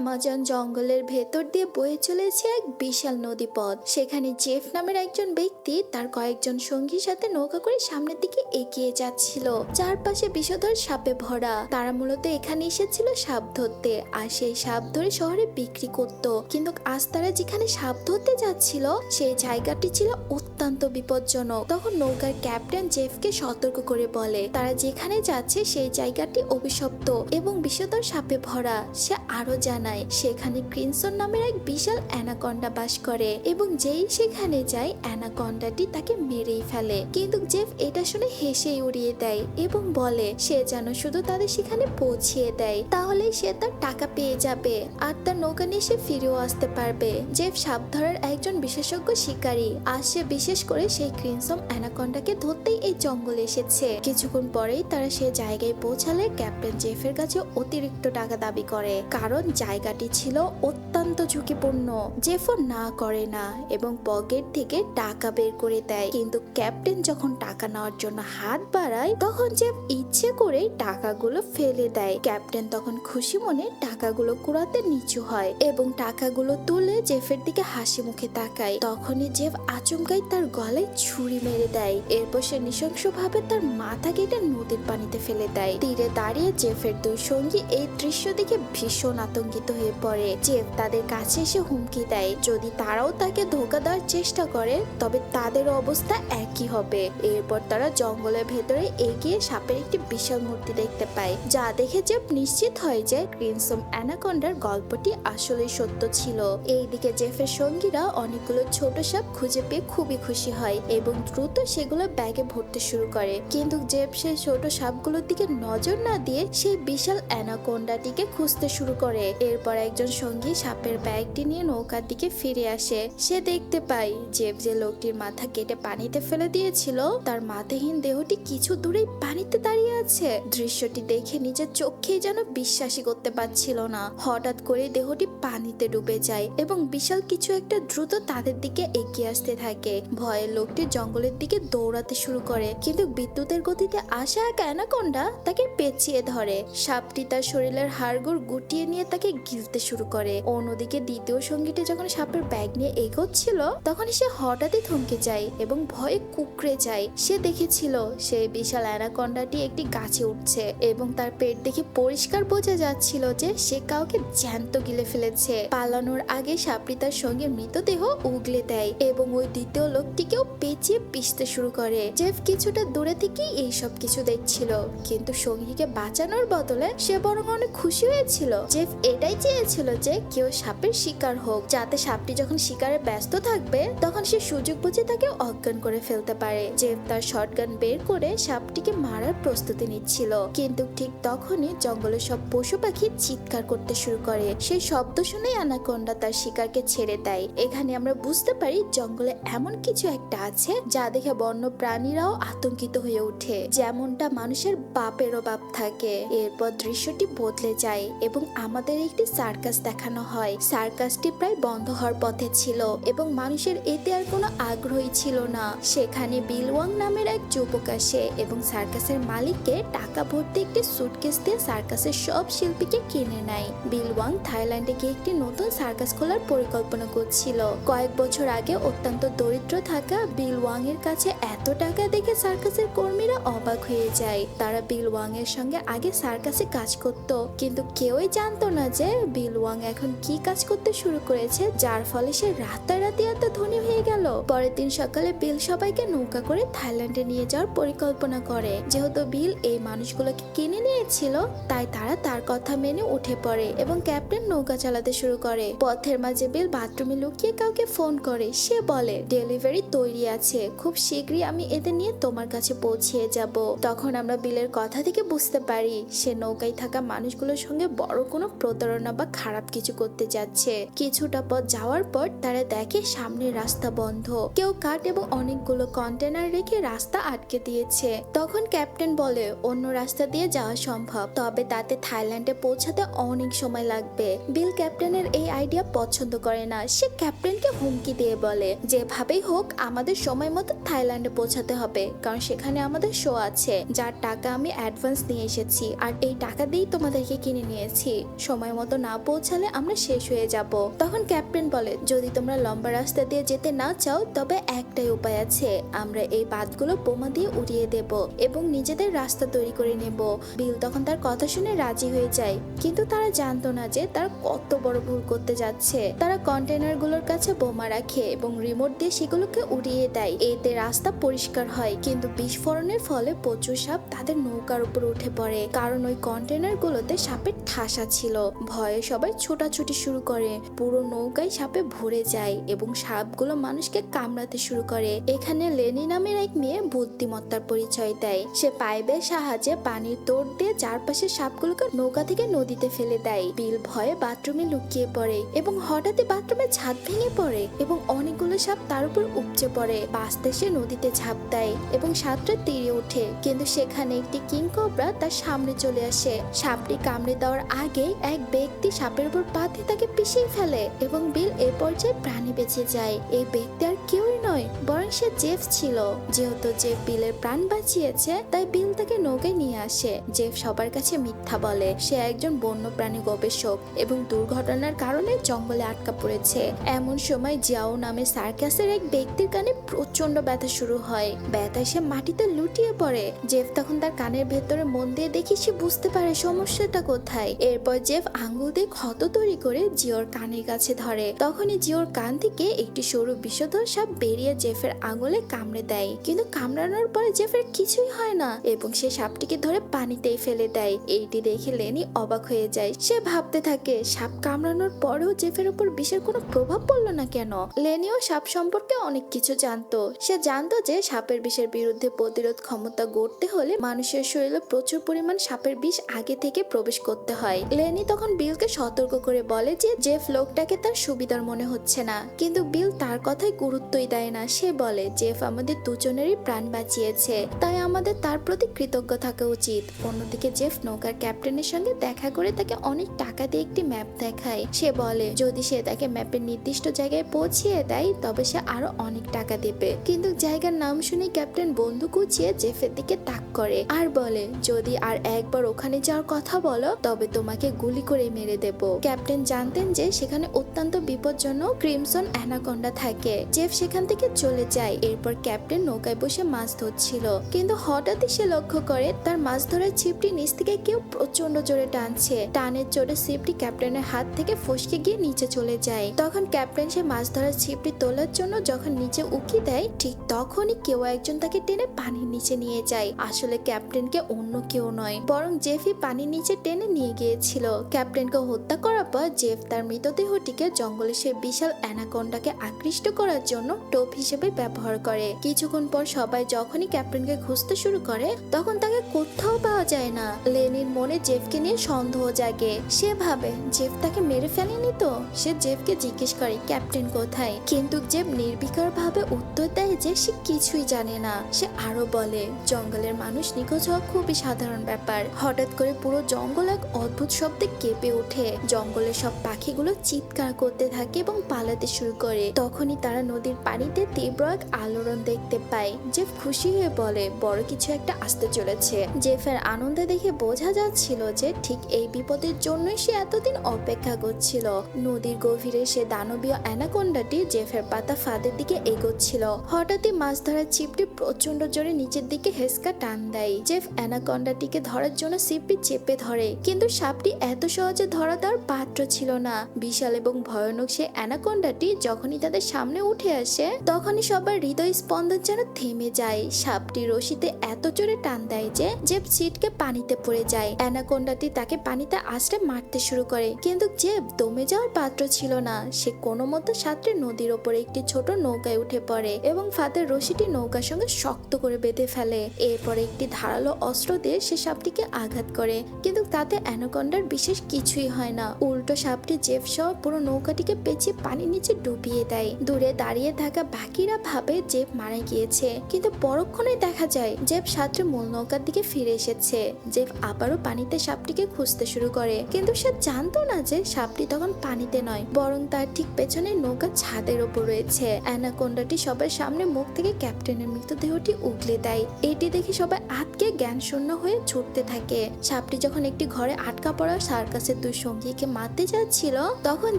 Amazon জঙ্গলের ভেতর দিয়ে বয়ে চলেছে এক বিশাল নদীপথ। সেখানে জেফ নামের একজন ব্যক্তি তার কয়েকজন সঙ্গীর সাথে নৌকা করে সামনের দিকে এগিয়ে যাচ্ছিল। চারপাশে বিষধর সাপে ভরা। তারা মূলত এখানে এসেছিল সাপ ধরতে, আর সেই সাপ ধরে শহরে বিক্রি করত। কিন্তু আজ তারা যেখানে সাপ ধরতে যাচ্ছিল সেই জায়গাটি ছিল অত্যন্ত বিপজ্জনক। তখন নৌকার ক্যাপ্টেন জেফকে সতর্ক করে বলে তারা যেখানে যাচ্ছে সেই জায়গাটি অভিশপ্ত এবং বিষধর সাপে ভরা। সে আরো জানায় সেখানে ক্রিমসন নামের এক বিশাল অ্যানাকন্ডা বাস করে এবং যেই সেখানে যায় অ্যানাকন্ডাটি তাকে মেরেই ফেলে। কিন্তু জেফ এটা শুনে হেসেই উড়িয়ে দেয় এবং বলে সে যেন শুধু তাদের সেখানে পৌঁছিয়ে দেয়, তাহলে সে তার টাকা পেয়ে যাবে আর তার নৌকা নিয়ে সে ফিরেও আসতে পারবে। জেফ সাপ ধরার একজন বিশেষজ্ঞ শিকারী, আর সে বিশেষ করে সেই ক্রিমসন অ্যানাকন্ডাকে ধরতেই এই জঙ্গলে এসেছে। কিছুক্ষণ পরেই তারা সে জায়গায় পৌঁছালে ক্যাপ্টেন জেফের কাছে অতিরিক্ত টাকা দাবি করে, কারণ জায়গাটি ছিল অত্যন্ত ঝুঁকিপূর্ণ। জেফও না করে না এবং পকেট থেকে টাকা বের করে দেয়। কিন্তু ক্যাপ্টেন যখন টাকা নেওয়ার জন্য হাত বাড়ায় তখন জেফ ইচ্ছে করে টাকাগুলো ফেলে দেয়। ক্যাপ্টেন তখন খুশি মনে টাকাগুলো কুড়াতে নিচু হয় এবং টাকাগুলো তুলে জেফের দিকে হাসি মুখে তাকায়। তখনই জেফ আচমকাই তার গলায় ছুরি মেরে দেয়। এরপর সে নৃশংসভাবে তার মাথা কেটে নদীর পানিতে ফেলে দেয়। তীরে দাঁড়িয়ে জেফের দুই সঙ্গী এই দৃশ্য দেখে ভীষণ আতঙ্কিত হয়ে পড়ে। জেফ তাদের কাছে এসে হুমকি দেয় যদি তারাও তাকে ধোঁকা দেওয়ার চেষ্টা করে তবে তাদের অবস্থা একই হবে। এরপর তারা জঙ্গলের ভেতরে এগিয়ে সাপের একটি বিশাল মূর্তি দেখতে পায়, যা দেখে জেফ নিশ্চিত হয় যে ক্রিমসন অ্যানাকন্ডার গল্পটি আসলে সত্য ছিল। এইদিকে জেফের সঙ্গীরা অনেকগুলো ছোট সাপ খুঁজে পেয়ে খুবই খুশি হয় এবং দ্রুত সেগুলো ব্যাগে ভরতে শুরু করে। কিন্তু জেফ সেই ছোট সাপগুলোর দিকে নজর না দিয়ে সেই বিশাল অ্যানাকন্ডাটিকে খুঁজতে শুরু করে। এরপর একজন সঙ্গী সাপের ব্যাগটি নিয়ে নৌকার দিকে ফিরে আসে। সে দেখতে পায় জেফ যে লোকটির মাথা কেটে পানিতে ফেলে দিয়েছিল তার মাথাহীন দেহটি কিছু দূরেই পানিতে দাঁড়িয়ে আছে। দৃশ্যটি দেখে নিজের চোখেই যেন বিশ্বাসই করতে পারছিল না। হঠাৎ করে দেহটি পানিতে ডুবে যায় এবং বিশাল কিছু একটা দ্রুত তাদের দিকে এগিয়ে আসতে থাকে। ভয়ে লোকটি জঙ্গলের দিকে দৌড়াতে শুরু করে, কিন্তু বিদ্যুতের গতিতে আসা এক অ্যানাকন্ডা তাকে পেঁচিয়ে ধরে। সাপটি তার শরীরের হাড়গোড় গুটিয়ে নিয়ে তাকে গিলতে শুরু করে। অন্যদিকে দ্বিতীয় সঙ্গীটি যখন সাপের ব্যাগ নিয়ে এগোচ্ছিল তখন সে হঠাৎই থমকে যায় এবং ভয়ে কুকড়ে যায়। সে দেখেছিল সেই বিশাল অ্যানাকন্ডাটি একটি গাছে উঠছে এবং তার পেট দেখে পরিষ্কার বোঝা যাচ্ছিল যে সে কাউকে জ্যান্ত গিলে ফেলেছে। পালানোর আগে সাপটি তার সঙ্গে মৃতদেহ উগলে দেয় এবং ওই দ্বিতীয় লোকটিকেও পেঁচিয়ে পিষতে শুরু করে। জেফ কিছুটা দূরে থেকেই এইসব কিছু দেখছিল, কিন্তু সঙ্গীকে বাঁচানোর বদলে সে বরং অনেক খুশি হয়েছিল। জেফ এটাই চেয়েছিল যে কেউ সাপের শিকার হোক, যাতে সাপটি যখন শিকারে ব্যস্ত থাকবে তখন সে সুযোগ বুঝে তাকে অজ্ঞান করে ফেলতে পারে। জেফ তার শটগান বের করে সাপটিকে মারার প্রস্তুতি নিচ্ছিল, কিন্তু ঠিক তখনই জঙ্গলের সব পশু পাখি চিৎকার করতে শুরু করে। সেই শব্দ শুনে অ্যানাকন্ডা তার শিকারকে ছেড়ে দেয়। এখানে আমরা বুঝতে পারি জঙ্গলে এমন কিছু একটা আছে যা দেখে বন্য প্রাণীরাও আতঙ্কিত হয়ে ওঠে, যেমনটা মানুষের বাপেরও বাপ থাকে। এরপর দৃশ্যটি বদলে যায় এবং আমাদের একটি সার্কাস দেখানো হয়। সার্কাসটি প্রায় বন্ধ হওয়ার পথে ছিল এবং মানুষের এতে আর কোনো আগ্রহী ছিল না। সেখানে বিল ওয়াং নামের এক যুবক আসে এবং সার্কাসের মালিককে টাকা ভর্তি একটি সুটকেস দিয়ে সার্কাসের সব শিল্পীকে কিনে নেয়। বিল ওয়াং থাইল্যান্ডে গিয়ে একটি নতুন সার্কাস খোলার পরিকল্পনা করছিল। কয়েক বছর আগে অত্যন্ত দরিদ্র থাকা বিল ওয়াং এর কাছে এত টাকা দেখে সার্কাসের কর্মীরা অবাক হয়ে যায়। তারা বিল ওয়াং এর সঙ্গে আগে সার্কাসে কাজ করত, কিন্তু কেউই জানতো না যে বিল ওয়াং এখন কি কাজ করতে শুরু করেছে, যার ফলে সে রাতারাতি এত ধনী হয়ে গেল। পরের দিন সকালে বিল সবাইকে নৌকা করে থাইল্যান্ডে নিয়ে যাওয়ার পরিকল্পনা করে। যেহেতু বিল এই মানুষগুলোকে কিনে নিয়েছিল তাই তারা তার কথা মেনে উঠে পড়ে এবং ক্যাপ্টেন নৌকা চালাতে শুরু করে। পথের মাঝে বিল বাথরুমে লুকিয়ে কাউকে ফোন করে। সে বলে ডেলিভারি তৈরি আছে, খুব শীঘ্রই আমি এদের নিয়ে তোমার কাছে পৌঁছিয়ে যাব। তখন আমরা বিলের কথা থেকে বুঝতে পারি সে নৌকায় থাকা মানুষগুলোর সঙ্গে বড় কোনো প্রতারণা বা খারাপ কিছু করতে যাচ্ছে। কিছুটা পথ যাওয়ার পর তারা দেখে সামনের রাস্তা বন্ধ। কেউ কাঠ এবং অনেকগুলো কন্টেনার রেখে রাস্তা আটকে দিয়েছে। তখন ক্যাপ্টেন বলে অন্য রাস্তা দিয়ে যাওয়া সম্ভব, তবে তাতে থাইল্যান্ডে পৌঁছাতে অনেক সময় লাগবে। বিল ক্যাপ্টেনের এই আইডিয়া পছন্দ করে না। সে ক্যাপ্টেনকে হুমকি দিয়ে বলে যেভাবেই হোক আমাদের সময় মতো থাইল্যান্ডে পৌঁছাতে হবে, কারণ সেখানে আমাদের শো আছে যার টাকা আমি অ্যাডভান্স নিয়ে এসেছি আর এই টাকা দিয়েই তোমাদেরকে কিনে নিয়েছি। সময় মতো মতো না পৌঁছালে আমরা শেষ হয়ে যাব। তখন ক্যাপ্টেন বলে, যদি তোমরা লম্বা রাস্তা দিয়ে যেতে না চাও তবে একটাই উপায় আছে, আমরা এই বাঁধগুলো বোমা দিয়ে উড়িয়ে দেব এবং নিজেদের রাস্তা তৈরি করে নেব। বিল তখন তার কথা শুনে রাজি হয়ে যায়, কিন্তু তারা জানতো না যে তারা কত বড় ভুল করতে যাচ্ছে। তারা কন্টেনারগুলোর কাছে বোমা রাখে এবং রিমোট দিয়ে সেগুলোকে উড়িয়ে দেয়। এতে রাস্তা পরিষ্কার হয়, কিন্তু বিস্ফোরণের ফলে প্রচুর সাপ তাদের নৌকার উপর উঠে পড়ে, কারণ ওই কন্টেনারগুলোতে সাপের ঠাসা ছিল। ভয়ে সবাই ছোটাছুটি শুরু করে, পুরো নৌকায় সাপে ভরে যায় এবং সাপগুলো মানুষকে কামড়াতে শুরু করে। এখানে লেনি নামের এক মেয়ে বুদ্ধিমত্তার পরিচয় দেয়। সে পাইপের সাহায্যে পানির তোড় দিয়ে চারপাশের সাপগুলোকে নৌকা থেকে নদীতে ফেলে দেয়। বিল ভয়ে বাথরুমে লুকিয়ে পড়ে এবং হঠাৎই বাথরুমের ছাদ ভেঙে পড়ে এবং অনেকগুলো সাপ তার উপর উপচে পড়ে। বাঁচতে সে নদীতে ঝাঁপ দেয় এবং সাপটা তীরে ওঠে, কিন্তু সেখানে একটি কিং কোবরা তার সামনে চলে আসে। সাপটি কামড়ে দেওয়ার আগে এক ব্যক্তি সাপের উপর পা দিয়ে তাকে পিষিয়ে ফেলে এবং বিল এই পর্যায়ে প্রাণে বেঁচে যায়। এই ব্যক্তি আর কেউই নয়, বরং সে জেফ ছিল। যেহেতু জেফ বিলের প্রাণ বাঁচিয়েছে, তাই বিল তাকে নৌকায় নিয়ে আসে। জেফ সবার কাছে মিথ্যা বলে সে একজন বন্যপ্রাণী গবেষক এবং দুর্ঘটনার কারণে জঙ্গলে আটকা পড়েছে। এমন সময় জিয়াও নামে সার্কাসের এক ব্যক্তির কানে প্রচন্ড ব্যথা শুরু হয়। ব্যথায় সে মাটিতে লুটিয়ে পড়ে। জেফ তখন তার কানের ভেতরে মন দিয়ে দেখি সে বুঝতে পারে সমস্যাটা কোথায়। এরপর জেফ আঙ্গুল দিয়ে ক্ষত তৈরি করে জিওর কানের কাছে ধরে। তখনই জিওর কান থেকে একটি সরু বিষধর সাপ বেরিয়ে জেফের আঙুলে কামড়ে দেয়, কিন্তু কামড়ানোর পরে জেফের কিছুই হয় না এবং সে সাপটিকে ধরে পানিতেই ফেলে দেয়। এইটি দেখে লেনি অবাক হয়ে যায়। সে ভাবতে থাকে সাপ কামড়ানোর পরেও জেফের উপর বিষের কোনো প্রভাব পড়লো না কেন। লেনিও সাপ সম্পর্কে অনেক কিছু জানতো। সে জানতো যে সাপের বিষের বিরুদ্ধে প্রতিরোধ ক্ষমতা গড়তে হলে মানুষের শরীরে প্রচুর পরিমাণ সাপের বিষ আগে থেকে প্রবেশ করতে হয়। লেনি তখন বিলকে সতর্ক করে বলে যে জেফ লোকটাকে তার সুবিধার মনে হচ্ছে না, কিন্তু বিল তার কথায় গুরুত্বই দেয় না। সে বলে জেফ আমাদের দুজনেরই প্রাণ বাঁচিয়েছে, তাই আমাদের তার প্রতি কৃতজ্ঞ থাকা উচিত। অন্যদিকে জেফ নৌকার ক্যাপ্টেনের সঙ্গে দেখা করে তাকে অনেক টাকা দিয়ে একটি ম্যাপ দেখায়। সে বলে যদি সে তাকে ম্যাপের নির্দিষ্ট জায়গায় পৌঁছিয়ে দেয় তবে সে আরো অনেক টাকা দেবে। কিন্তু জায়গার নাম শুনে ক্যাপ্টেন বন্দুক উঁচিয়ে জেফের দিকে তাক করে আর বলে যদি আর একবার ওখানে যাওয়ার কথা বলো তবে তোমাকে গুলি করে মেরে দেব। ক্যাপ্টেন জানতেন যে সেখানে অত্যন্ত বিপজ্জনক ক্রিমসন অ্যানাকোন্ডা থাকে। জেফ সেখান থেকে চলে যায়। এরপর ক্যাপ্টেন নৌকায় বসে মাছ ধরছিল, কিন্তু হঠাৎই সে লক্ষ্য করে তার মাছ ধরার ছিপটি নিচ থেকে কেউ প্রচন্ড জোরে টানছে। টানের জোরে ছিপটি ক্যাপ্টেনের হাত থেকে ফসকে গিয়ে নিচে চলে যায়। তখন ক্যাপ্টেন সে মাছ ধরার ছিপটি তোলার জন্য যখন নিচে উকি দেয়, ঠিক তখনই কেউ একজন তাকে টেনে পানির নিচে নিয়ে যায়। আসলে ক্যাপ্টেনকে অন্য কেউ নয়, বরং জেফই পানির নিচে টেনে নিয়ে গিয়েছিল। ক্যাপ্টেনকে হত্যা করার পর জেফ তার মৃতদেহটিকে জঙ্গলে সে বিশাল অ্যানাকোন্ডাকে আকৃষ্ট করার জন্য টোপ হিসেবে ব্যবহার করে। কিছুক্ষণ পর সবাই যখনই ক্যাপ্টেনকে খুঁজতে শুরু করে তখন তাকে কোথাও পাওয়া যায় না। লেনির মনে জেফকে নিয়ে সন্দেহ জাগে। সে ভাবে জেফ তাকে মেরে ফেলেনি তো। সে জেফকে জিজ্ঞেস করে ক্যাপ্টেন কোথায়, কিন্তু জেফ নির্বিকার ভাবে উত্তর দেয় যে সে কিছুই জানে না। সে আরো বলে জঙ্গলের মানুষ নিখোঁজ হওয়া খুবই সাধারণ ব্যাপার। হঠাৎ করে পুরো জঙ্গল এক অদ্ভুত শব্দে কেঁপে ওঠে। জঙ্গলের সব পাখিগুলো চিৎকার করতে থাকে এবং পালাতে শুরু করে। তখনই তারা নদীর পানিতে তীব্র এক আলোড়ন দেখতে পায়। জেফ খুশি হয়ে বলে বড় কিছু একটা আসতে চলেছে। জেফের আনন্দে দেখে বোঝা যাচ্ছিল যে ঠিক এই বিপদের জন্যই সে এতদিন অপেক্ষা করছিল। নদীর গভীরে সে দানবীয় অ্যানাকোন্ডাটি জেফের পাতা ফাঁদের দিকে এগোচ্ছিল। হঠাৎই মাছ ধরার ছিপটি প্রচন্ড জোরে নিচের দিকে হেসকা টান দেয়। জেফ অ্যানাকোন্ডাটিকে ধরার জন্য ছিপটি চেপে ধরে, কিন্তু সাপটি এত সহজে ধরা দেওয়ার পাত্র ছিল না। বিশাল এবং ভয়ানক সে অ্যানাকোন্ডাটি যখনই তাদের সামনে উঠে আসে তখনই সবার হৃদয় স্পন্দন যেন থেমে যায়। সাপটি রশিতে এত জোরে টান দেয় যে জেফ ছিটকে পানিতে পড়ে যায়। অ্যানাকোন্ডাটি তাকে পানিতে আছড়ে মারতে শুরু করে, কিন্তু জেফ দমে যাওয়ার পাত্র ছিল না। সে কোনো মতো সাঁতরে নদীর ওপরে একটি ছোট নৌকায় উঠে পড়ে এবং ফাঁদের রশিটি নৌকার সঙ্গে শক্ত করে বেঁধে ফেলে। এরপরে একটি ধারালো অস্ত্র দিয়ে সে সাপটিকে আঘাত করে, কিন্তু তাতে অ্যানাকোন্ডার বিশেষ কিছুই হয় না। উল্টো সাপটি জেফ সহ পুরো নৌকাটিকে পেঁচিয়ে পানির নিচে ডুবিয়ে দেয়। দূরে দাঁড়িয়ে থাকা বাকিরা ভাবে জেফ মারা গিয়েছে, কিন্তু পরক্ষণে দেখা যায় জেফ সাঁতরে মূল নৌকার দিকে ফিরে এসেছে। জেফ আবারও পানিতে সাপটিকে খুঁজতে শুরু করে, কিন্তু সে জানতো না যে সাপটি তখন পানিতে নয়, বরং তার ঠিক পেছনে নৌকার ছাদের ওপর রয়েছে। অ্যানাকোন্ডাটি সবার সামনে মুখ থেকে ক্যাপ্টেনের মৃতদেহটি উগলে দেয়। এটি দেখে সবাই আটকে জ্ঞান শূন্য হয়ে ছুটতে থাকে। সাপটি যখন একটি ঘরে আটকা পড়া সার্কাসের দুই সঙ্গীকে মারতে যাচ্ছিল তখন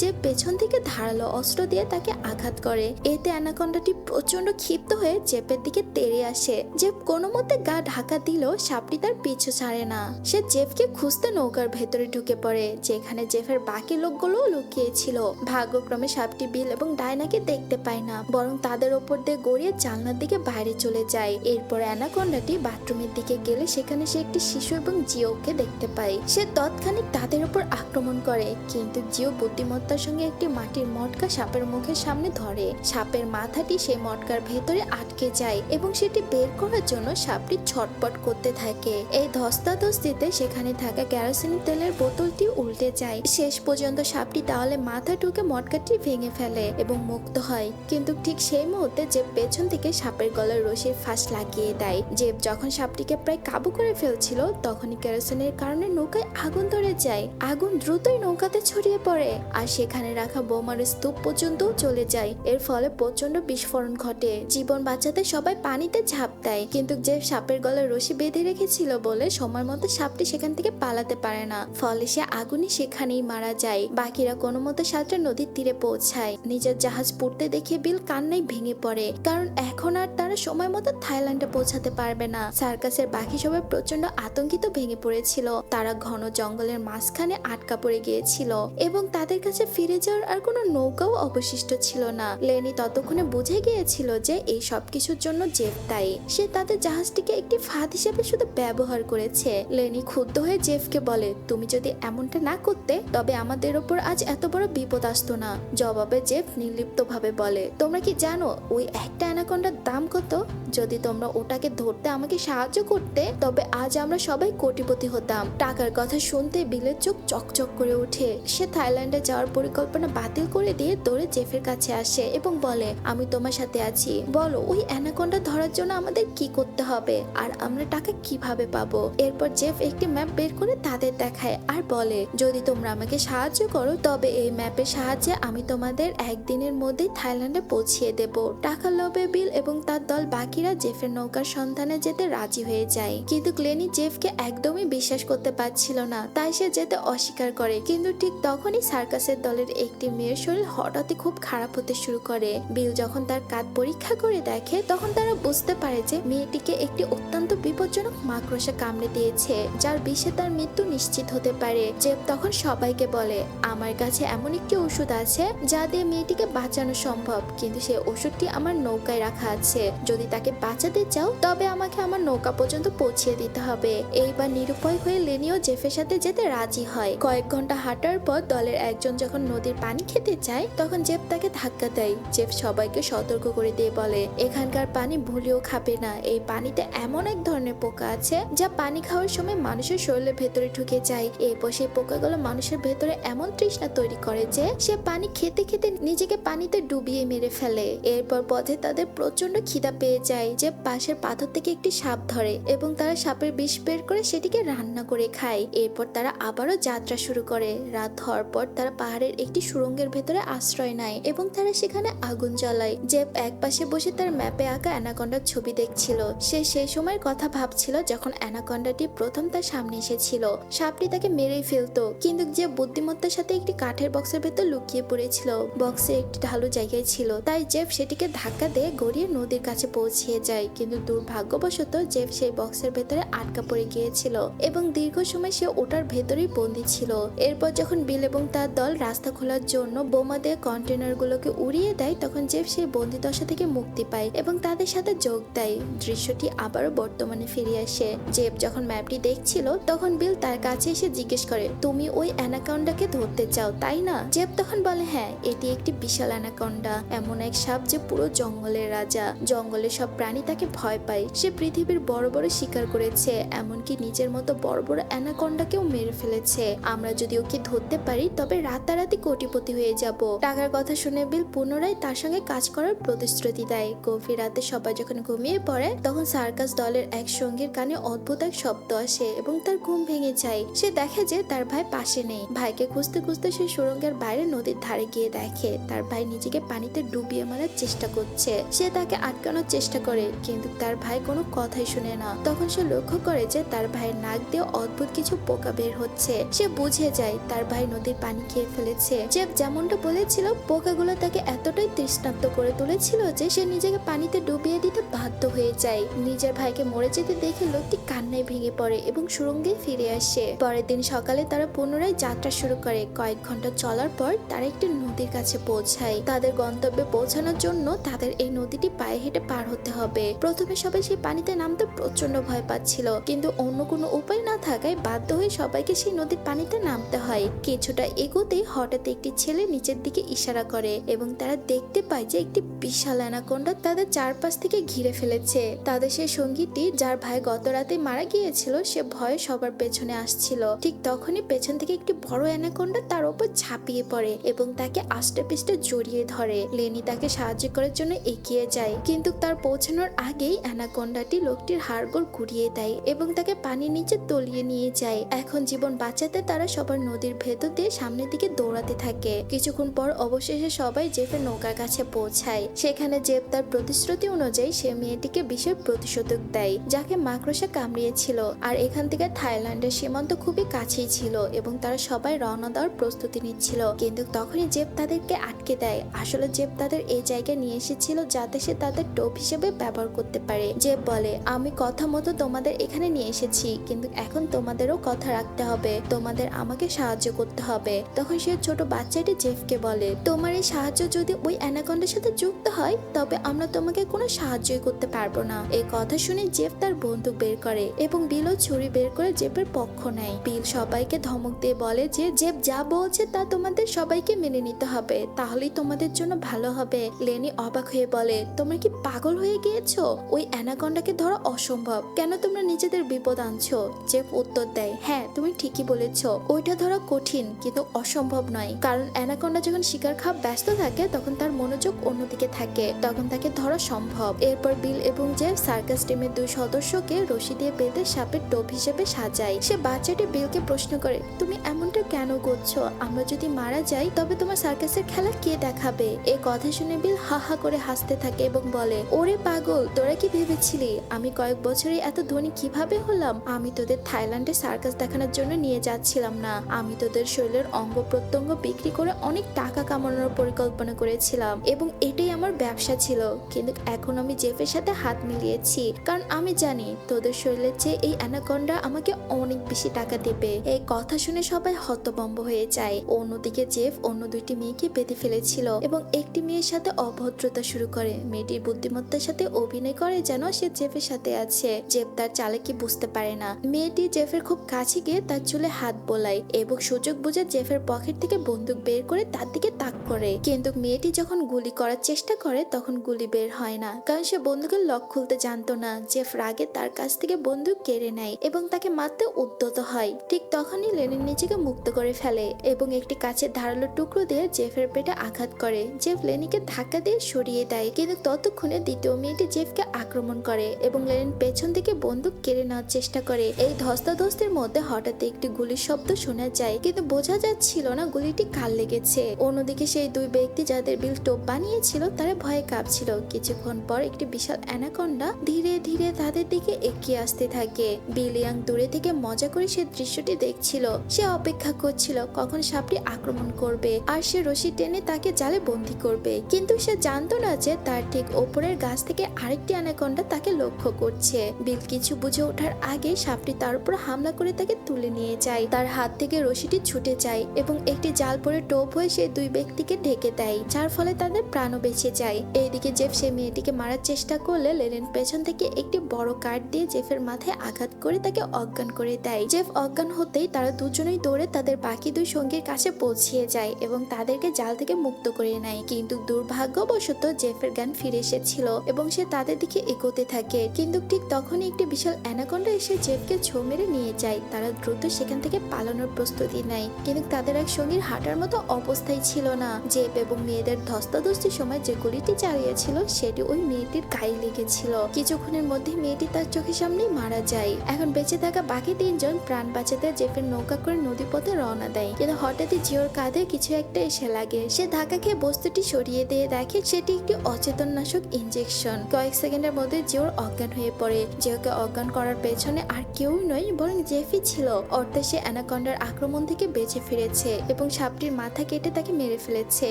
জেফ পেছন থেকে ধারালো অস্ত্র দিয়ে তাকে আঘাত করে। এতে অ্যানাকন্ডাটি প্রচন্ড ক্ষিপ্ত হয়ে জেফের দিকে তেড়ে আসে। জেফ কোনো মতে গা ঢাকা দিলেও সাপটি তার পিছু ছাড়ে না। সে জেফকে খুঁজতে নৌকার ভেতরে ঢুকে পড়ে, যেখানে জেফের বাকি লোকগুলো লুকিয়েছিল। ভাগ্যক্রমে সাপটি বিল এবং ডায়নাকে দেখতে পায় না, বরং তাদের ওপর দিয়ে গড়িয়ে জানলার দিকে বাইরে চলে যায়। এরপর অ্যানাকন্ডাটি বাথরুমের দিকে গেলে সেখানে সে একটি শিশু এবং জিওকে দেখতে পায়। সে তৎক্ষণিক তাদের উপর আক্রমণ করে, কিন্তু জিও বুদ্ধিমত্তার সঙ্গে একটি মাটির মটকা সাপের মুখের সামনে ধরে। সাপের মাথাটি সেই মটকার ভেতরে আটকে যায় এবং সেটি বের করার জন্য সাপটি ছটপট করতে থাকে। এই ধস্তাধস্তিতে সেখানে থাকা কেরোসিন তেলের বোতলটি উল্টে যায়। শেষ পর্যন্ত সাপটি তাহলে মাথা ঢুকে মটকাটি ভেঙে ফেলে এবং মুক্ত হয়। কিন্তু ঠিক সেই মুহূর্তে জেফ পেছন থেকে সাপের গলার রশির ফাঁস লাগিয়ে দেয়। জেফ যখন সাপটিকে প্রায় কাবু করে ফেলছিল তখনই কেরোসিনের কারণে নৌকায় আগুন ধরে যায়। আগুন দ্রুতই নৌকাতে ছড়িয়ে পড়ে আর সেখানে রাখা বোমার স্তূপ পর্যন্ত চলে যায়। এর ফলে প্রচন্ড বিস্ফোরণ ঘটে। জীবন বাঁচাতে সবাই পানিতে ঝাঁপ দেয়, কিন্তু জেফ সাপের গলার রশি বেঁধে রেখেছিল বলে সময় মতো সাপটি সেখান থেকে পালাতে পারে না। ফলে সে আগুনই সেখানেই মারা যায়। বাকিরা কোনো মতো সাতটা নদীর তীরে পৌঁছায়। নিজের জাহাজ পড়তে দেখে বিল কান্নায় ভেঙে পড়ে, কারণ এখন আর তারা সময় মতো থাইল্যান্ডে পৌঁছাতে পারবে না। সার্কাসের বাকি সবাই প্রচন্ড আতঙ্কিত ভেঙে পড়েছিল। তারা ঘন জঙ্গলের মাঝখানে আটকা পড়ে গিয়েছিল এবং তাদের কাছে ফিরে যাওয়ার আর কোনো নৌকাও অবশিষ্ট ছিল না। লেনি ততক্ষণে বুঝে গিয়েছিল যে এই সবকিছুর জন্য জেফ দায়ী। সে তাদের জাহাজটিকে একটি ফাঁদ হিসেবে শুধু ব্যবহার করেছে। লেনি ক্ষুব্ধ হয়ে জেফকে বলে, তুমি যদি এমনটা না করতে তবে আমাদের ওপর আজ এত বড় বিপদ আসতো না। জবাবে জেফ নির্লিপ্ত ভাবে বলে, তোমরা কি জানো ওই একটা অ্যানাকন্ডার দাম কত? যদি তোমরা ওটাকে ধরতে আমাকে সাহায্য করতে তবে আজ আমরা সবাই কোটিপতি হতাম। টাকার কথা শুনতে বিলের চোখ চকচক করে ওঠে। সে থাইল্যান্ডে যাওয়ার পরিকল্পনা বাতিল করে দিয়ে দৌড়ে জেফের কাছে আসে এবং বলে, আমি তোমার সাথে আছি, বলো ওই অ্যানাকন্ডা ধরার জন্য আমাদের কি করতে হবে আর আমরা টাকা কিভাবে পাবো। এরপর জেফ একটি ম্যাপ বের করে তাদের দেখায় আর বলে, যদি তোমরা আমাকে সাহায্য করো তবে এই ম্যাপের সাহায্যে আমি তোমাদের একদিনের মধ্যেই থাইল্যান্ডে পৌঁছিয়ে দেব। টাকার লোভে বিল এবং তার দল বাকিরা জেফের নৌকার সন্ধানে যেতে রাজি হয়ে যায়, কিন্তু ক্লেনি জেফকে একদমই বিশ্বাস করতে পারছিল না, তাই সে যেতে অস্বীকার করে। কিন্তু ঠিক তখনই সার্কাসের দলের একটি মেয়ের শরীর হঠাৎই খুব খারাপ হতে শুরু করে। বিল যখন তার কাঁধ পরীক্ষা করে দেখে তখন তারা বুঝতে পারে যে মেয়েটিকে একটি অত্যন্ত বিপজ্জনক মাকড়সা কামড়ে দিয়েছে, যার বিষে তার মৃত্যু নিশ্চিত হতে পারে। জেফ তখন সবাইকে বলে, আমার কাছে এমন একটি ওষুধ আছে যা দিয়ে মেয়েটিকে বাঁচানো সম্ভব, কিন্তু সেই ওষুধটি আমার নৌকায় রাখা আছে। যদি তাকে বাঁচাতে চাও তবে আমাকে আমার নৌকা পর্যন্ত পৌঁছিয়ে দিতে হবে। এইবার নিরুপায় হয়ে লেনিও জেফের সাথে যেতে রাজি হয়। কয়েক ঘন্টা হাঁটার পর দলের একজন যখন নদীর পানি খেতে চায় তখন জেফ তাকে ধাক্কা দেয়। জেফ সবাইকে সতর্ক করে দিয়ে বলে, এখানকার পানি ভুলেও খাবে না। এই পানিতে এমন এক ধরনের পোকা আছে যা পানি খাওয়ার সময় মানুষের শরীরের ভেতরে ঢুকে যায়। এরপর সেই পোকাগুলো মানুষের ভেতরে এমন তৃষ্ণা তৈরি করে যে সে পানি খেতে খেতে নিজেকে পানিতে ডুবিয়ে মেরে ফেলে। এরপর পথে তাদের প্রচন্ড খিদা পেয়ে যায়। যে পাশের পাথর থেকে একটি সাপ ধরে এবং তারা সাপের বিষ বের করে সেটিকে রান্না করে খায়। এরপর তারা আবারও যাত্রা শুরু করে। রাত হওয়ার পর তারা পাহাড়ের একটি সুড়ঙ্গের ভেতরে আশ্রয় নেয় এবং তারা সেখানে আগুন জ্বালায়। জেফ এক পাশে বসে তার ম্যাপে আঁকা অ্যানাকন্ডার ছবি দেখছিল। সে সেই সময়ের কথা ভাবছিল যখন অ্যানাকন্ডাটি প্রথম তার সামনে এসেছিল। সাপটি তাকে মেরেই ফেলতো, কিন্তু যে বুদ্ধিমত্তার সাথে একটি কাঠের বক্সের ভেতর লুকিয়ে পড়েছিল। বক্সে একটি ঢালু জায়গায় ছিল, তাই জেফ সেটিকে ধাক্কা দিয়ে গড়িয়ে নদীর কাছে পৌঁছিয়ে যায়। কিন্তু দুর্ভাগ্যবশত জেফ সেই বক্সের ভেতরে আটকা পড়ে গিয়েছিল এবং দীর্ঘ সময় সে ওটার ভেতরেই বন্দী ছিল। এরপর যখন বিল এবং তার দল রাস্তা খোলার জন্য বোমা দিয়ে কন্টেনারগুলোকে উড়িয়ে দেয় তখন জেফ সেই বন্দিদশা থেকে মুক্তি পায় এবং তাদের সাথে যোগ দেয়। দৃশ্যটি আবারও বর্তমানে ফিরে আসে। জেফ যখন ম্যাপটি দেখছিল তখন বিল তার কাছে এসে জিজ্ঞেস করে, তুমি ওই অ্যানাকন্ডাকে ধরতে চাও তাই না? জেফ তখন বলে, হ্যাঁ, এটি একটি বিশাল অ্যানাকন্ডা, এমন এক সাপ যে পুরো জঙ্গলের রাজা। জঙ্গলের সব প্রাণী তাকে ভয় পায়। সে পৃথিবীর বড় বড় শিকার করেছে, এমনকি নিজের মতো বড় বড় অ্যানাকন্ডাকেও মেরে ফেলেছে। আমরা যদি ওকে ধরতে পারি তবে রাতারাতি কোটিপতি হয়ে যাব। টাকার কথা শুনে বিল পুনরায় তার সঙ্গে কাজ করার প্রতিশ্রুতি দেয়। গভীর রাতে সবাই যখন ঘুমিয়ে পড়ে তখন সার্কাস দলের এক সঙ্গীর কানে অদ্ভুত এক শব্দ আসে এবং তার ঘুম ভেঙে যায়। সে দেখে যে তার ভাই পাশে নেই। ভাইকে খুঁজতে খুঁজতে সে সুড়ঙ্গের বাইরে নদীর ধারে গিয়ে দেখে তার ভাই নিজেকে পানিতে ডুবিয়ে মারার চেষ্টা করছে। সে তাকে আটকানোর চেষ্টা করে, কিন্তু তার ভাই কোনো কথাই শুনে না। তখন সে লক্ষ্য করে যে তার ভাইয়ের নাক দিয়ে অদ্ভুত কিছু পোকা বের হচ্ছে। সে বুঝে যায় তার ভাই নদীর পানি খেয়ে ফেলেছে। জেফ যেমনটা বলেছিল পোকাগুলো তাকে এতটাই তৃষ্ণার্ত করে তুলেছিল যে সে নিজেকে পানিতে ডুবিয়ে দিতে বাধ্য হয়ে যায়। নিজের ভাইকে মরে যেতে দেখে লোকটি কান্নায় ভেঙে পড়ে এবং সুড়ঙ্গে ফিরে আসে। পরের দিন সকালে তারা পুনরায় যাত্রা শুরু করে। কয়েক ঘন্টা চলার পর তারা একটি নদীর কাছে পৌঁছায়। তাদের গন্তব্যে পৌঁছানোর জন্য তাদের এই নদীটি পায়ে হেঁটে পার হতে হবে। প্রথমে সবাই সেই পানিতে নামতে প্রচন্ড ভয় পাচ্ছিল, কিন্তু অন্য কোনো উপায় না থাকায় বাধ্য হয়ে সবাইকে সেই নদীর পানিতে নামতে হয়। কিছুটা এগোতেই হঠাৎ একটি ছেলে নিচের দিকে ইশারা করে এবং তারা দেখতে পায় যে একটি বিশাল অ্যানাকোন্ডা তাদের চারপাশ থেকে ঘিরে ফেলেছে। তাদের সেই সঙ্গীটি যার ভাই গত রাতে মারা গিয়েছিল সে ভয়ে সবার পেছনে আসছিল। ঠিক তখনই পেছন থেকে একটি বড় অ্যানাকোন্ডা তার উপর ঝাঁপিয়ে পড়ে এবং তাকে আষ্টে পিষ্টে জড়িয়ে ধরে। লেনি তাকে সাহায্য করার জন্য এগিয়ে যায়, কিন্তু তার পৌঁছানোর আগেই অ্যানাকোন্ডাটি লোকটির হাড়গোড় ঘুরিয়ে দেয় এবং তাকে পানির নিচে তলিয়ে নিয়ে যায়। এখন জীবন বাঁচাতে তারা সবার নদীর ভেতর দিয়ে সামনের দিকে দৌড়াতে থাকে। কিছুক্ষণ পর অবশেষে সবাই জেফের নৌকার কাছে পৌঁছায়। সেখানে জেফ তার প্রতিশ্রুতি অনুযায়ী সে মেয়েটিকে বিষের প্রতিশোধক দেয় যাকে মাকড়সা কামড়িয়েছিল। আর এখান থেকে থাইল্যান্ডের সীমান্ত খুবই কাছেই ছিল এবং তারা সবাই রওনা দেওয়ার প্রস্তুতি নিচ্ছিল, কিন্তু তখনই জেফ তাদেরকে আটকে দেয়। আসলে জেফ তাদের এই জায়গায় নিয়ে এসেছিল যাতে সে তাদের টোপ হিসেবে ব্যবহার করতে পারে। জেফ বলে, আমি কথা মতো তোমাদের এখানে নিয়ে এসেছি, কিন্তু এখন তোমাদেরও কথা রাখতে হবে, তোমাদের আমাকে সাহায্য করতে হবে। তখন সে ছোট বাচ্চাটি জেফকে বলে, তোমার এই সাহায্য যদি ওই অ্যানাকন্ডার সাথে যুক্ত হয় তবে আমরা তোমাকে কোনো সাহায্যই করতে পারবো না। এই কথা শুনে জেফ তার বন্দুক বের করে এবং বিলও ছুরি বের করে জেফের পক্ষ নেয়। বিল সবাইকে ধমক দিয়ে বলে যে জেফ যা বলছে তা তোমাদের সবাইকে মেনে নিতে হবে, তাহলেই তোমাদের জন্য ভালো হবে। লেনি অবাক হয়ে বলে, তোমরা কি পাগল হয়ে গিয়েছো? ওই অ্যানাকন্ডাকে ধরা অসম্ভব, কেন তোমরা নিজেদের বিপদ আনছো? জেফ উত্তর দেয়, হ্যাঁ তুমি ঠিকই বলেছো, ওইটা ধরা কঠিন কিন্তু অসম্ভব নয়, কারণ অ্যানাকন্ডা যখন শিকার খাওয়া ব্যস্ত থাকে তখন তার মনোযোগ অন্যদিকে থাকে, তখন তাকে ধরা সম্ভব। এরপর বিল এবং জেফ সার্কাস টিমের 2 সদস্যকে রশি দিয়ে বেঁধে সাপের টোপ হিসেবে সাজায়। সে বাচ্চাটি বিলকে প্রশ্ন করে, তুমি এমনটা কেন করছো? আমরা যদি মারা যাই তবে তোমার সার্কাসের খেলা কে দেখাবে? এই কথা শুনে বিল হা হা করে হাসতে থাকে এবং বলে, ওরে পাগল, তোরা কি ভেবেছিলি আমি কয়েক বছরে এত ধনী কিভাবে হলাম? আমি তোদের থাইল্যান্ডে সার্কাস দেখানোর জন্য নিয়ে যাচ্ছিলাম না, আমি তোদের শরীরের অঙ্গ প্রত্যঙ্গ বিক্রি করে অনেক টাকা কামানোর পরিকল্পনা করেছিলাম এবং এটাই আমার ব্যবসা ছিল। কিন্তু এখন আমি জেফের সাথে হাত মিলিয়েছি, কারণ আমি জানি তোদের শরীরের চেয়ে এই অ্যানাকন্ডা আমাকে অনেক বেশি টাকা দেবে। এই কথা শুনে সবাই হতভম্ব হয়ে যায়। অন্যদিকে জেফ অন্য 2টি মেয়েকে বেঁধে ফেলেছিল এবং একটি মেয়ের সাথে অভদ্রতা শুরু করে। মেয়েটির বুদ্ধিমত্তার সাথে অভিনয় করে যেন সে জেফের সাথে আছে। জেফ তার চালাকি বুঝতে পারে না। মেয়েটি জেফের খুব কাছে গিয়ে তার চুলে হাত বোলায় এবং সুযোগ বুঝে জেফের পকেট থেকে বন্দুক বের করে তার দিকে তাক করে, কিন্তু মেয়েটি যখন গুলি করার চেষ্টা করে তখন গুলি বের হয় না, কারণ সে বন্দুকের লক খুলতে জানতো না। জেফ রাগে তার কাছ থেকে বন্দুক কেড়ে নেয় এবং তাকে মারতে উদ্যত হয়। ঠিক তখনই লেনিন নিজেকে মুক্ত করে ফেলে এবং একটি কাছের ধারালো টুকরো দিয়ে জেফের পেটে আঘাত করে। জেফ লেনিকে ধাক্কা দিয়ে সরিয়ে দেয়, কিন্তু ততক্ষণে দ্বিতীয় মেয়েটি জেফকে আক্রমণ করে এবং লেনিন পেছন থেকে বন্দুক কেড়ে নেওয়ার চেষ্টা করে। এই ধস্তাধস্তির মধ্যে হঠাৎ একটি গুলির শব্দ শোনা যায়, কিন্তু বোঝা যাচ্ছিল না গুলিটি কার লেগেছে। অন্যদিকে সেই 2 ব্যক্তি যাদের বিল টোপ বানিয়েছিল তারা ভয়ে কাঁপছিল। কিছুক্ষণ পর একটি বিশাল অ্যানাকন্ডা ধীরে ধীরে তাদের দিকে এগিয়ে আসতে থাকে। বিল ইয়াং দূরে থেকে মজা করে সে দৃশ্যটি দেখছিল। সে অপেক্ষা করছিল কখন সাপটি আক্রমণ করবে আর সে রশি টেনে তাকে জালে বন্দী করবে, কিন্তু সে জানতো না যে তার ঠিক ওপরের গাছ থেকে আরেকটি অ্যানাকন্ডা তাকে লক্ষ্য করছে। বিল কিছু বুঝে ওঠার আগে সাপটি তার উপর হামলা করে তাকে তুলে নিয়ে যায়। তার হাত থেকে রশিটি ছুটে যায় এবং একটি জাল পরে টোপ হয়ে সেই 2 ব্যক্তিকে ঢেকে দেয়, যার ফলে তাদের প্রাণও বেঁচে যায়। এইদিকে জেফ সেই মেয়েটিকে মারার চেষ্টা করলে লেনিন পেছন থেকে একটি বড় কাঠ দিয়ে জেফের মাথায় আঘাত করে তাকে অজ্ঞান করে দেয়। জেফ অজ্ঞান হতেই তারা দুজনেই দৌড়ে তাদের বাকি 2 সঙ্গীর কাছে পৌঁছিয়ে যায় এবং তাদেরকে জাল থেকে মুক্ত করে নেয়। কিন্তু দুর্ভাগ্যবশত জেফের জ্ঞান ফিরে এসেছিল এবং সে তাদের দিকে এগোতে থাকে, কিন্তু ঠিক তখনই একটি বিশাল অ্যানাকন্ডা এসে জেফকে ছো মেরে নিয়ে যায়। তারা দ্রুত সেখান থেকে পালানোর প্রস্তুতি নেয়, কিন্তু তাদের এক সঙ্গীর হাঁটার মতো অবস্থায় ছিল না। জেফ এবং মেয়েদের ধস্তাধস্তির সময় যে গুলিটি চালিয়েছিল সেটি ওই মেয়েটির গায়ে লেগেছিল। কিছুক্ষণের মধ্যে মেয়েটি তার চোখের সামনেই মারা যায়। এখন বেঁচে থাকা বাকি 3 জন প্রাণ বাঁচাতে জেফের নৌকা করে নদীপথে রওনা দেয়, কিন্তু হঠাৎই জিওর কাঁধে কিছু একটা এসে লাগে। সে ধাক্কা খেয়ে বস্তুটি সরিয়ে দিয়ে দেখে সেটি একটি অচেতননাশক ইনজেকশন। কয়েক সেকেন্ডের মধ্যে জিওর অজ্ঞান হয়ে পড়ে। জিওকে অজ্ঞান করার পেছনে আর কেউই নয় বরং জেফই ছিল। অর্থে সে অ্যানাকন্ডার আক্রমণ থেকে বেঁচে ফিরেছে এবং সাপটির মাথা কেটে তাকে মেরে ফেলেছে।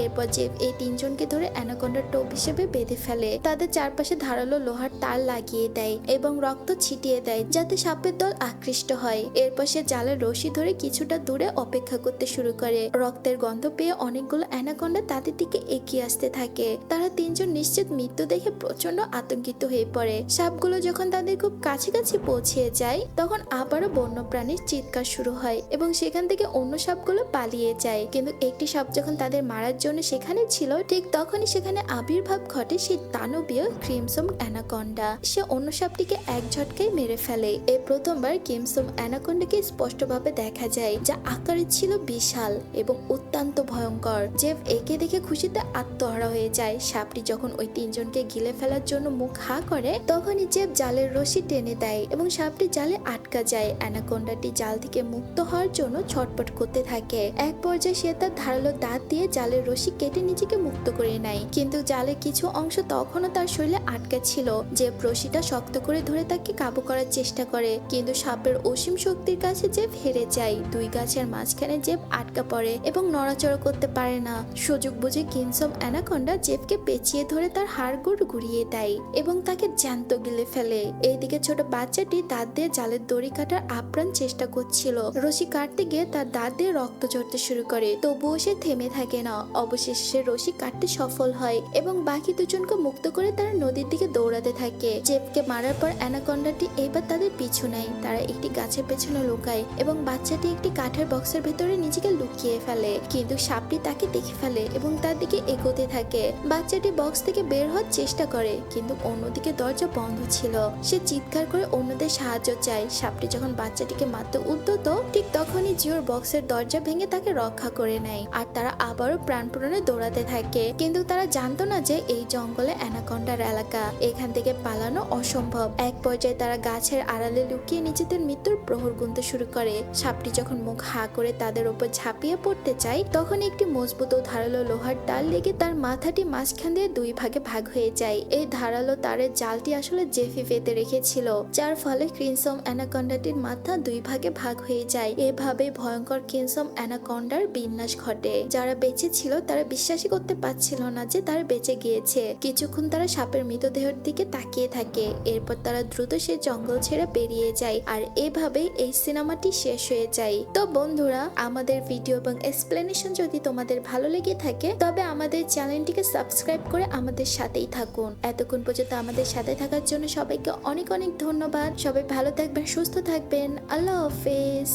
এরপর জেফ এই তিনজনকে ধরে অ্যানাকন্ডার টোপ হিসেবে বেঁধে ফেলে। তাদের চারপাশে ধারালো লোহার তার লাগিয়ে দেয় এবং রক্ত ছিটিয়ে দেয় যাতে সাপের দল আকৃষ্ট হয়। এরপর সে জালের রশি ধরে কিছুটা দূরে অপেক্ষা করতে শুরু করে। রক্তের গন্ধ পেয়ে অনেকগুলো অ্যানাকন্ডা তাদের দিকে এগিয়ে আসতে থাকে। তারা তিনজন নিশ্চিত মৃত্যু দেখে প্রচন্ড আতঙ্কিত হয়ে পড়ে। সাপগুলো যখন তাদের খুব কাছাকাছি পৌঁছে যায় তখন আবারও বন্যপ্রাণীর চিৎকার শুরু হয় এবং সেখান থেকে অন্য সাপগুলো পালিয়ে যায়। কিন্তু একটি সাপ যখন তাদের মারার জন্য সেখানে ছিল ঠিক তখনই সেখানে আবির্ভাব ঘটে সেই দানবীয় ক্রিমসন অ্যানাকন্ডা। সে অন্য সাপটিকে এক ঝটকায় মেরে ফেলে। এই প্রথমবার ক্রিমসন অ্যানাকন্ডাকে স্পষ্টভাবে দেখা যায়, যা আকারে ছিল বিশাল এবং অত্যন্ত ভয়ঙ্কর। জেফ একে দেখে খুশিতে আত্মহারা হয়ে যায়। সাপটি যখন ওই তিনজনকে গিলে ফেলার জন্য মুখ হা করে তখনই জেফ জালের রশি টেনে দেয় এবং সাপটি জালে আটকা যায়। অ্যানাকন্ডাটি জাল থেকে মুক্ত হওয়ার জন্য ছটপট করতে থাকে। এক পর্যায়ে সে তার ধারালো দাঁত দিয়ে জালের রশি কেটে নিজেকে মুক্ত করে নেয়, কিন্তু জালের কিছু অংশ তখনও তার শরীরে আটকা ছিল। জেফ রশিটা শক্ত করে ধরে তাকে কাবু করার চেষ্টা করে, কিন্তু সাপের অসীম শক্তির কাছে জেফ হেরে যায়। দুই গাছের মাঝখানে জেফ আটকা পড়ে এবং নড়াচড়া করতে পারে না। সুযোগ বুঝে ক্রিমসন অ্যানাকন্ডা জেফকে পেঁচিয়ে ধরে তার হাড়গোড় ঘুরিয়ে দেয় এবং তাকে জ্যান্ত গিলে ফেলে। এইদিকে ছোট বাচ্চাটি দাঁত দিয়ে জালের দড়ি কাটার আপ্রাণ চেষ্টা করছিল। রশি কাটতে গিয়ে তার দাঁত দিয়ে রক্ত ঝরতে শুরু করে, তবুও সে থেমে থাকে না। অবশেষে সে রশি কাটতে সফল হয় এবং বাকি দুজনকে মুক্ত করে তারা নদীর দিকে দৌড়াতে থাকে। জেফকে মারার পর অ্যানাকন্ডাটি এবার তাদের পিছু নেয়। তারা একটি গাছের পেছনে লুকায় এবং বাচ্চাটি একটি কাঠের বক্সের ভেতরে নিজেকে লুকিয়ে ফেলে, কিন্তু সাপটি তাকে দেখে ফেলে এবং তার দিকে এগোতে থাকে। বাচ্চাটি বক্স থেকে বের হওয়ার চেষ্টা করে, কিন্তু অন্যদিকে দরজা বন্ধ ছিল। সে চিৎকার করে অন্যদের সাহায্য চায়। সাপটি যখন বাচ্চাটিকে মারতে উদ্যত ঠিক তখনই জিওর বক্সের দরজা ভেঙে তাকে রক্ষা করে নেয় আর তারা আবারও প্রাণপণে দৌড়াতে থাকে। কিন্তু তারা জানতো না যে এই জঙ্গলে অ্যানাকন্ডার এলাকা, এখান থেকে পালানো অসম্ভব। এক পর্যায়ে তারা গাছের আড়ালে লুকিয়ে নিজেদের মৃত্যুর প্রহর গুনতে শুরু করে। সাপটি যখন মুখ হা করে তাদের উপর ঝাঁপিয়ে পড়তে চায় তখন একটি মজবুত ও ধারালো লোহার তার লেগে তার মাথাটি মাঝখান দিয়ে দুই ভাগে ভাগ হয়ে যায়। এই ধারালো তারের জালটি আসলে জেফি পেতে রেখেছিল, যার ফলে ক্রিমসন অ্যানাকন্ডাটির মাথা দুই ভাগে ভাগ হয়ে যায়। এভাবে ভয়ঙ্কর ক্রিমসন অ্যানাকন্ডার বিনাশ ঘটে। যারা বেঁচে ছিল তারা বিশ্বাসই করতে পারছিল না যে তারা বেঁচে গিয়েছে। কিছুক্ষণ তারা সাপের মৃতদেহের দিকে তাকিয়ে থাকে। এরপর তারা দ্রুত সে জঙ্গল ছেড়ে বেরিয়ে যায় আর এভাবেই এই সিনেমাটি শেষ হয়ে যায়। তো বন্ধুরা, আমাদের ভিডিও এবং এক্সপ্লেনেশন যদি তোমাদের ভালো লেগে থাকে তবে আমাদের চ্যানেলটিকে সাবস্ক্রাইব করে আমাদের সাথেই থাকুন। এতক্ষণ পর্যন্ত আমাদের সাথে থাকার জন্য সবাইকে অনেক অনেক ধন্যবাদ। সবাই ভালো থাকবেন, সুস্থ থাকবেন। আল্লাহ হাফেজ।